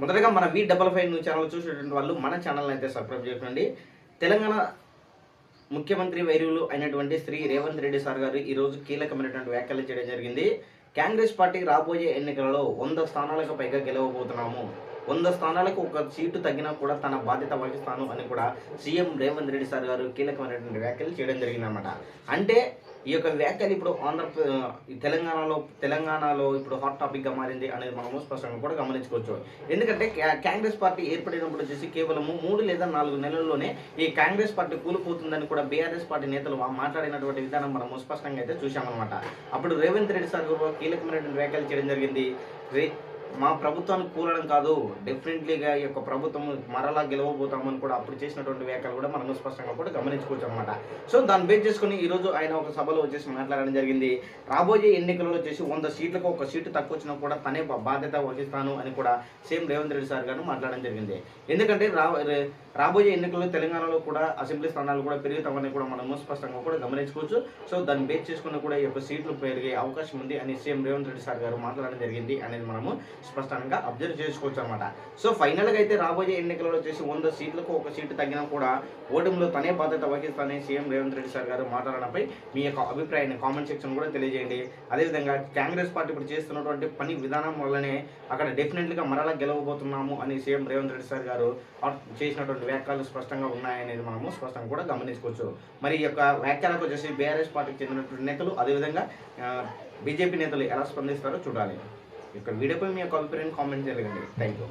మొదటగా మన V55 news channel చూసేటువంటి వాళ్ళు మన ఛానల్ని అయితే సబ్స్క్రైబ్ చేసుకోండి. తెలంగాణ ముఖ్యమంత్రి వైర్యులు అయినటువంటి శ్రీ రేవంత్ రెడ్డి సార్ గారు ఈరోజు కీలకమైనటువంటి వ్యాఖ్యలు చేయడం జరిగింది. కాంగ్రెస్ పార్టీ రాబోయే ఎన్నికలలో 100 స్థానాలకు పైగా గెలవబోతున్నాము. 100 స్థానాలకు ఒక సీటు తగ్గినా కూడా తన బాధ్యత వహిస్తాను అని కూడా సీఎం రేవంత్ రెడ్డి సార్ గారు కీలకమైనటువంటి వ్యాఖ్యలు చేయడం జరిగిందన్నమాట. అంటే ఈ యొక్క వ్యాఖ్యలు ఇప్పుడు తెలంగాణలో ఇప్పుడు హాట్ టాపిక్గా మారింది అనేది మనము స్పష్టంగా కూడా గమనించుకోవచ్చు. ఎందుకంటే కాంగ్రెస్ పార్టీ ఏర్పడినప్పుడు వచ్చేసి కేవలము 3 లేదా 4 నెలల్లోనే ఈ కాంగ్రెస్ పార్టీ కూలిపోతుందని కూడా బీఆర్ఎస్ పార్టీ నేతలు మాట్లాడినటువంటి విధానం మనము స్పష్టంగా అయితే చూసామన్నమాట. అప్పుడు రేవంత్ రెడ్డి సార్ గారు కీలకమైనటువంటి వ్యాఖ్యలు చేయడం జరిగింది. మా ప్రభుత్వాన్ని కూలడం కాదు, డెఫినెట్లీగా ఈ యొక్క ప్రభుత్వం మరలా గెలవబోతామని కూడా అప్పుడు చేసినటువంటి వ్యాఖ్యలు కూడా మనం స్పష్టంగా కూడా గమనించుకోవచ్చు అనమాట. సో దాన్ని బేస్ చేసుకుని ఈరోజు ఆయన ఒక సభలో వచ్చేసి మాట్లాడడం జరిగింది. రాబోయే ఎన్నికలలో వచ్చేసి 100 సీట్లకు ఒక సీటు తక్కువ వచ్చినా కూడా తనే బాధ్యత వహిస్తాను అని కూడా సీఎం రేవంత్ రెడ్డి సార్ గారు మాట్లాడడం జరిగింది. ఎందుకంటే రాబోయే ఎన్నికల్లో తెలంగాణలో కూడా అసెంబ్లీ స్థానాలు కూడా పెరుగుతామని కూడా మనము స్పష్టంగా కూడా గమనించుకోవచ్చు. సో దాన్ని బేస్ చేసుకుని కూడా ఈ యొక్క సీట్లు పెరిగే అవకాశం ఉంది అని సీఎం రేవంత్ రెడ్డి సార్ గారు మాట్లాడడం జరిగింది అనేది మనము స్పష్టంగా అబ్జర్వ్ చేసుకోవచ్చు అనమాట. సో ఫైనల్గా అయితే రాబోయే ఎన్నికలలో వచ్చేసి 100 సీట్లకు ఒక సీటు తగ్గినా కూడా ఓటమిలో తనే బాధ్యత వహిస్తానని సీఎం రేవంత్ రెడ్డి సార్ గారు మాట్లాడడంపై మీ యొక్క అభిప్రాయాన్ని కామెంట్ సెక్షన్ కూడా తెలియజేయండి. అదేవిధంగా కాంగ్రెస్ పార్టీ ఇప్పుడు చేస్తున్నటువంటి పని విధానం వల్లనే అక్కడ డెఫినెట్లీగా మరలా గెలవబోతున్నాము అని సీఎం రేవంత్ రెడ్డి సార్ గారు చేసినటువంటి వ్యాఖ్యలు స్పష్టంగా ఉన్నాయనేది మనము స్పష్టంగా కూడా గమనించుకోవచ్చు. మరి ఈ యొక్క వ్యాఖ్యలకు వచ్చేసి బీఆర్ఎస్ పార్టీకి చెందినటువంటి నేతలు అదేవిధంగా బీజేపీ నేతలు ఎలా స్పందిస్తారో చూడాలి. ఇక్కడ వీడియోపై మీ యొక్క అభిప్రాయాన్ని కామెంట్ చేయగలండి. Thank you.